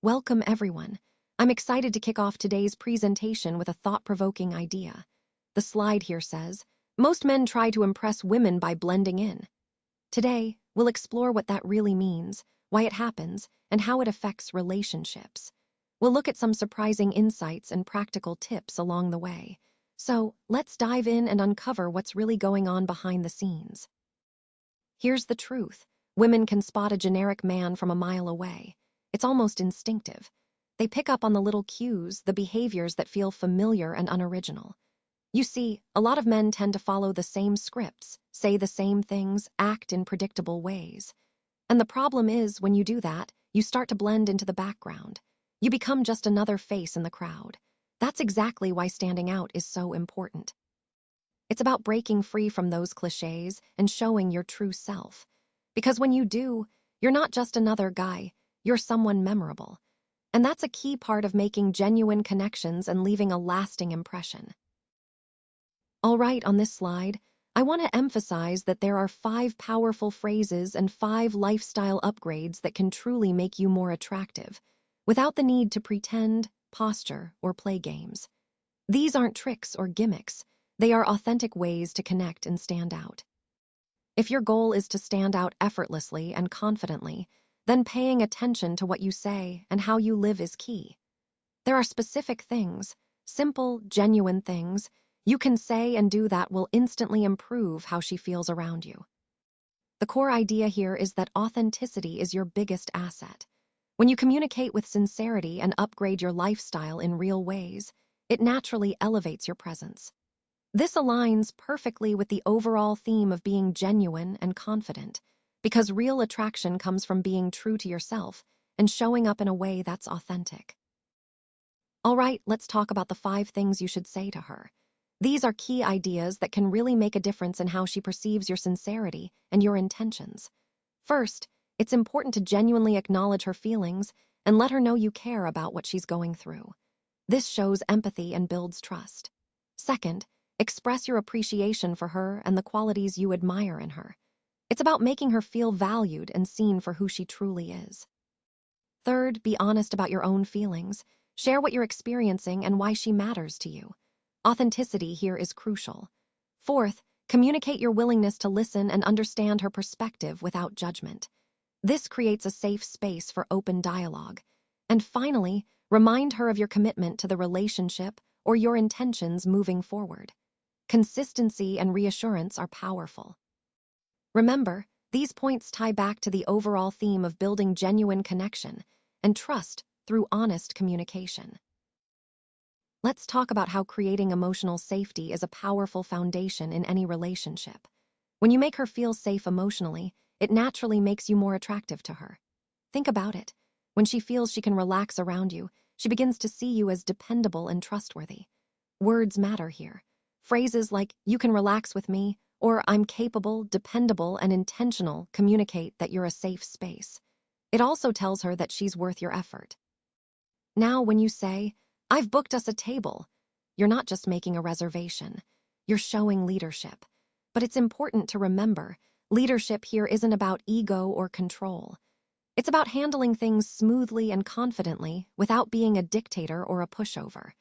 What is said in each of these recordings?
Welcome, everyone. I'm excited to kick off today's presentation with a thought-provoking idea. The slide here says, most men try to impress women by blending in. Today, we'll explore what that really means, why it happens, and how it affects relationships. We'll look at some surprising insights and practical tips along the way. So, let's dive in and uncover what's really going on behind the scenes. Here's the truth. Women can spot a generic man from a mile away. It's almost instinctive. They pick up on the little cues, the behaviors that feel familiar and unoriginal. You see, a lot of men tend to follow the same scripts, say the same things, act in predictable ways. And the problem is, when you do that, you start to blend into the background. You become just another face in the crowd. That's exactly why standing out is so important. It's about breaking free from those cliches and showing your true self. Because when you do, you're not just another guy, you're someone memorable. And that's a key part of making genuine connections and leaving a lasting impression. All right, on this slide, I want to emphasize that there are 5 powerful phrases and 5 lifestyle upgrades that can truly make you more attractive, without the need to pretend, posture, or play games. These aren't tricks or gimmicks. They are authentic ways to connect and stand out. If your goal is to stand out effortlessly and confidently, then paying attention to what you say and how you live is key. There are specific things, simple, genuine things, you can say and do that will instantly improve how she feels around you. The core idea here is that authenticity is your biggest asset. When you communicate with sincerity and upgrade your lifestyle in real ways, it naturally elevates your presence. This aligns perfectly with the overall theme of being genuine and confident, because real attraction comes from being true to yourself and showing up in a way that's authentic. All right, let's talk about the 5 things you should say to her. These are key ideas that can really make a difference in how she perceives your sincerity and your intentions. First, it's important to genuinely acknowledge her feelings and let her know you care about what she's going through. This shows empathy and builds trust. Second, express your appreciation for her and the qualities you admire in her. It's about making her feel valued and seen for who she truly is. Third, be honest about your own feelings. Share what you're experiencing and why she matters to you. Authenticity here is crucial. Fourth, communicate your willingness to listen and understand her perspective without judgment. This creates a safe space for open dialogue. And finally, remind her of your commitment to the relationship or your intentions moving forward. Consistency and reassurance are powerful. Remember, these points tie back to the overall theme of building genuine connection and trust through honest communication. Let's talk about how creating emotional safety is a powerful foundation in any relationship. When you make her feel safe emotionally, it naturally makes you more attractive to her. Think about it. When she feels she can relax around you, she begins to see you as dependable and trustworthy. Words matter here. Phrases like, "you can relax with me," or "I'm capable, dependable, and intentional" communicate that you're a safe space. It also tells her that she's worth your effort. Now, when you say, "I've booked us a table," you're not just making a reservation. You're showing leadership. But it's important to remember, leadership here isn't about ego or control. It's about handling things smoothly and confidently without being a dictator or a pushover.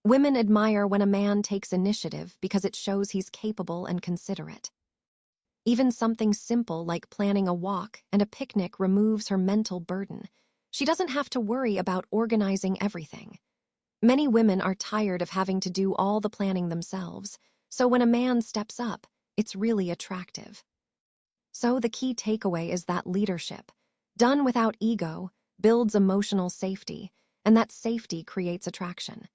Women admire when a man takes initiative because it shows he's capable and considerate. Even something simple like planning a walk and a picnic removes her mental burden. She doesn't have to worry about organizing everything. Many women are tired of having to do all the planning themselves, so when a man steps up, it's really attractive. So the key takeaway is that leadership, done without ego, builds emotional safety, and that safety creates attraction.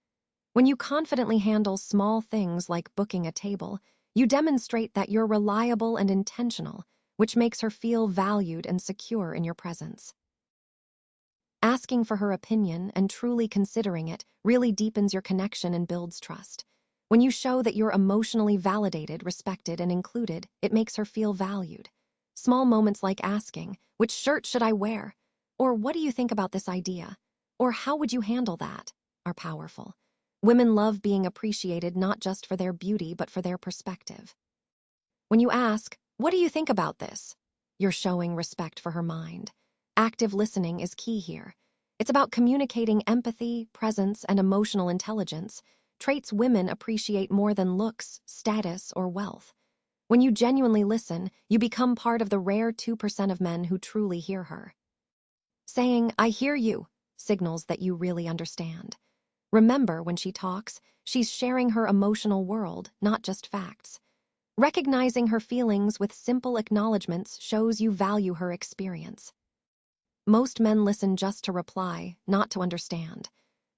When you confidently handle small things like booking a table, you demonstrate that you're reliable and intentional, which makes her feel valued and secure in your presence. Asking for her opinion and truly considering it really deepens your connection and builds trust. When you show that you're emotionally validated, respected, and included, it makes her feel valued. Small moments like asking, "Which shirt should I wear?" or "What do you think about this idea?" or "How would you handle that?" are powerful. Women love being appreciated not just for their beauty but for their perspective. When you ask, "What do you think about this?" you're showing respect for her mind. Active listening is key here. It's about communicating empathy, presence, and emotional intelligence, traits women appreciate more than looks, status, or wealth. When you genuinely listen, you become part of the rare 2% of men who truly hear her. Saying, "I hear you," signals that you really understand. Remember, when she talks, she's sharing her emotional world, not just facts. Recognizing her feelings with simple acknowledgments shows you value her experience. Most men listen just to reply, not to understand.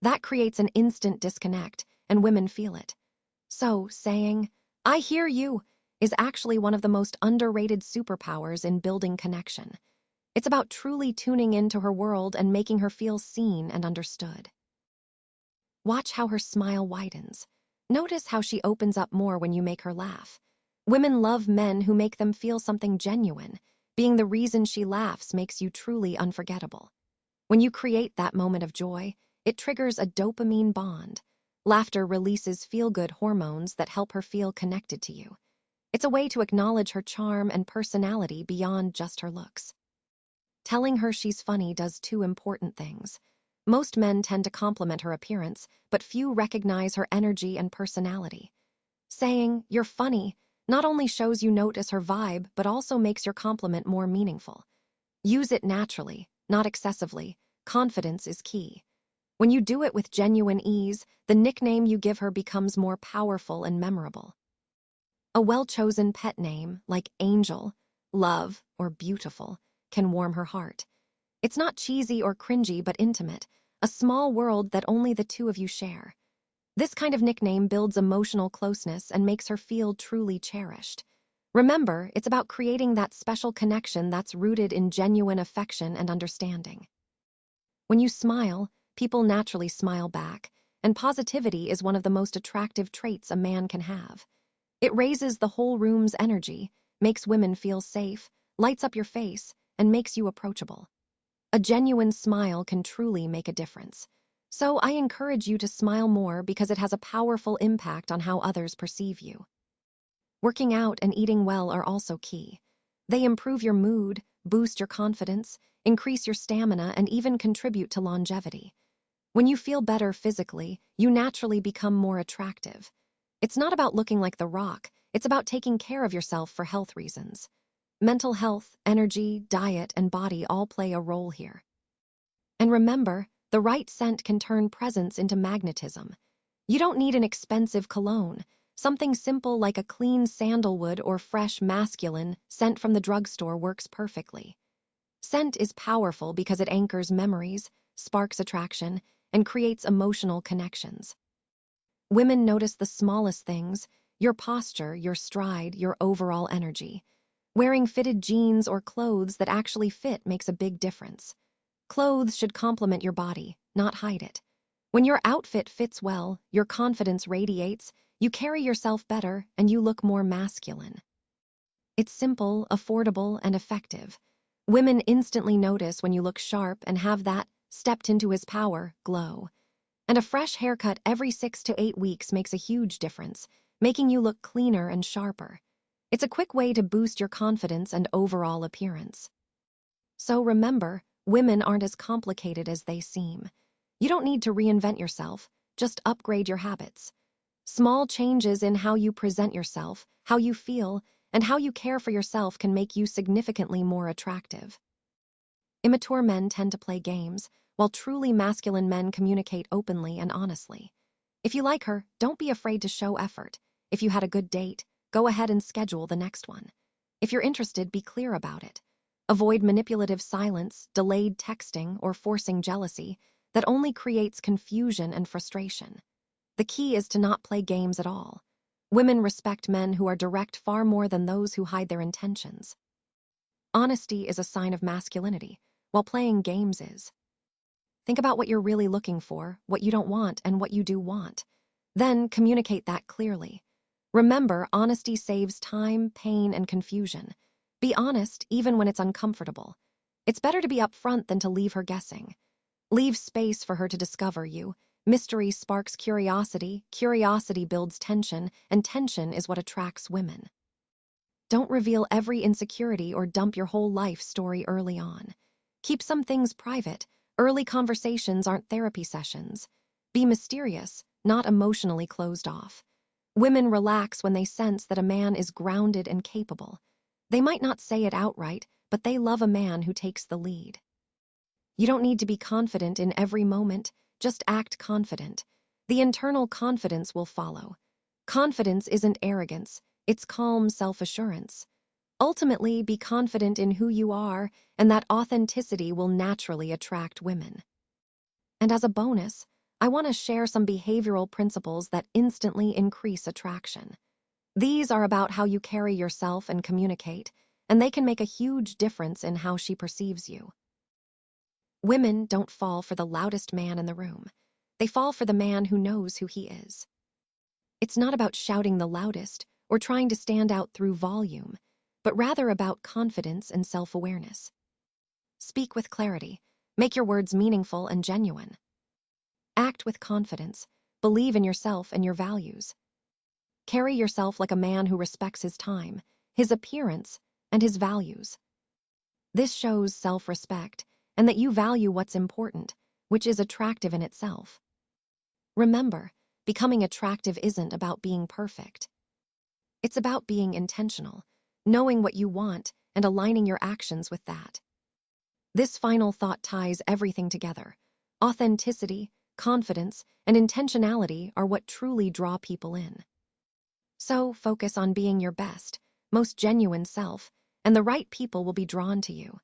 That creates an instant disconnect, and women feel it. So, saying, "I hear you," is actually one of the most underrated superpowers in building connection. It's about truly tuning into her world and making her feel seen and understood. Watch how her smile widens. Notice how she opens up more when you make her laugh. Women love men who make them feel something genuine. Being the reason she laughs makes you truly unforgettable. When you create that moment of joy, it triggers a dopamine bond. Laughter releases feel-good hormones that help her feel connected to you. It's a way to acknowledge her charm and personality beyond just her looks. Telling her she's funny does two important things. Most men tend to compliment her appearance, but few recognize her energy and personality. Saying, "You're funny," not only shows you notice her vibe, but also makes your compliment more meaningful. Use it naturally, not excessively. Confidence is key. When you do it with genuine ease, the nickname you give her becomes more powerful and memorable. A well-chosen pet name, like Angel, Love, or Beautiful, can warm her heart. It's not cheesy or cringy, but intimate, a small world that only the two of you share. This kind of nickname builds emotional closeness and makes her feel truly cherished. Remember, it's about creating that special connection that's rooted in genuine affection and understanding. When you smile, people naturally smile back, and positivity is one of the most attractive traits a man can have. It raises the whole room's energy, makes women feel safe, lights up your face, and makes you approachable. A genuine smile can truly make a difference. So I encourage you to smile more because it has a powerful impact on how others perceive you. Working out and eating well are also key. They improve your mood, boost your confidence, increase your stamina, and even contribute to longevity. When you feel better physically, you naturally become more attractive. It's not about looking like The Rock, it's about taking care of yourself for health reasons. Mental health, energy, diet, and body all play a role here. And remember, the right scent can turn presence into magnetism. You don't need an expensive cologne. Something simple like a clean sandalwood or fresh masculine scent from the drugstore works perfectly. Scent is powerful because it anchors memories, sparks attraction, and creates emotional connections. Women notice the smallest things: your posture, your stride, your overall energy. Wearing fitted jeans or clothes that actually fit makes a big difference. Clothes should complement your body, not hide it. When your outfit fits well, your confidence radiates, you carry yourself better, and you look more masculine. It's simple, affordable, and effective. Women instantly notice when you look sharp and have that "stepped into his power" glow. And a fresh haircut every 6 to 8 weeks makes a huge difference, making you look cleaner and sharper. It's a quick way to boost your confidence and overall appearance. So remember, women aren't as complicated as they seem. You don't need to reinvent yourself, just upgrade your habits. Small changes in how you present yourself, how you feel, and how you care for yourself can make you significantly more attractive. Immature men tend to play games, while truly masculine men communicate openly and honestly. If you like her, don't be afraid to show effort. If you had a good date, go ahead and schedule the next one. If you're interested, be clear about it. Avoid manipulative silence, delayed texting, or forcing jealousy that only creates confusion and frustration. The key is to not play games at all. Women respect men who are direct far more than those who hide their intentions. Honesty is a sign of masculinity, while playing games is. Think about what you're really looking for, what you don't want, and what you do want. Then communicate that clearly. Remember, honesty saves time, pain, and confusion. Be honest even when it's uncomfortable. It's better to be upfront than to leave her guessing. Leave space for her to discover you. Mystery sparks curiosity, curiosity builds tension, and tension is what attracts women. Don't reveal every insecurity or dump your whole life story early on. Keep some things private, Early conversations aren't therapy sessions. Be mysterious, not emotionally closed off. Women relax when they sense that a man is grounded and capable. They might not say it outright, but they love a man who takes the lead. You don't need to be confident in every moment, just act confident. The internal confidence will follow. Confidence isn't arrogance, it's calm self-assurance. Ultimately, be confident in who you are, and that authenticity will naturally attract women. And as a bonus, I want to share some behavioral principles that instantly increase attraction. These are about how you carry yourself and communicate, and they can make a huge difference in how she perceives you. Women don't fall for the loudest man in the room. They fall for the man who knows who he is. It's not about shouting the loudest or trying to stand out through volume, but rather about confidence and self-awareness. Speak with clarity. Make your words meaningful and genuine. Act with confidence. Believe in yourself and your values. Carry yourself like a man who respects his time, his appearance, and his values. This shows self-respect and that you value what's important, which is attractive in itself. Remember, becoming attractive isn't about being perfect. It's about being intentional, knowing what you want, and aligning your actions with that. This final thought ties everything together. Authenticity, confidence, and intentionality are what truly draw people in. So focus on being your best, most genuine self, and the right people will be drawn to you.